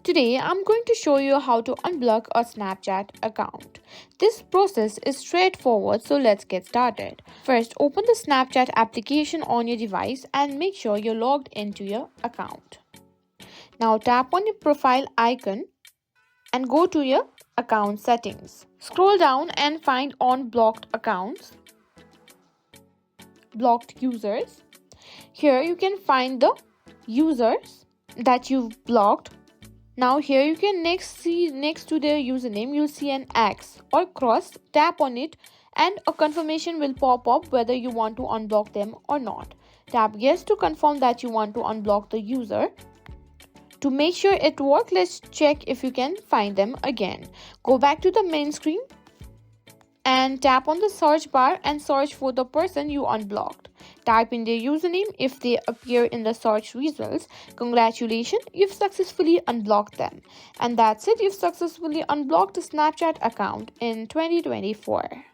Today, I'm going to show you how to unblock a Snapchat account. This process is straightforward, so let's get started. First, open the Snapchat application on your device and make sure you're logged into your account. Now tap on your profile icon and go to your account settings. Scroll down and find on blocked accounts, blocked users. Here you can find the users that you've blocked. Now here you can see next to their username, you'll see an X or cross. Tap on it and a confirmation will pop up whether you want to unblock them or not. Tap yes to confirm that you want to unblock the user. To make sure it works, let's check if you can find them again. Go back to the main screen and tap on the search bar and search for the person you unblocked. Type in their username if they appear in the search results. Congratulations, you've successfully unblocked them. And that's it, you've successfully unblocked a Snapchat account in 2024.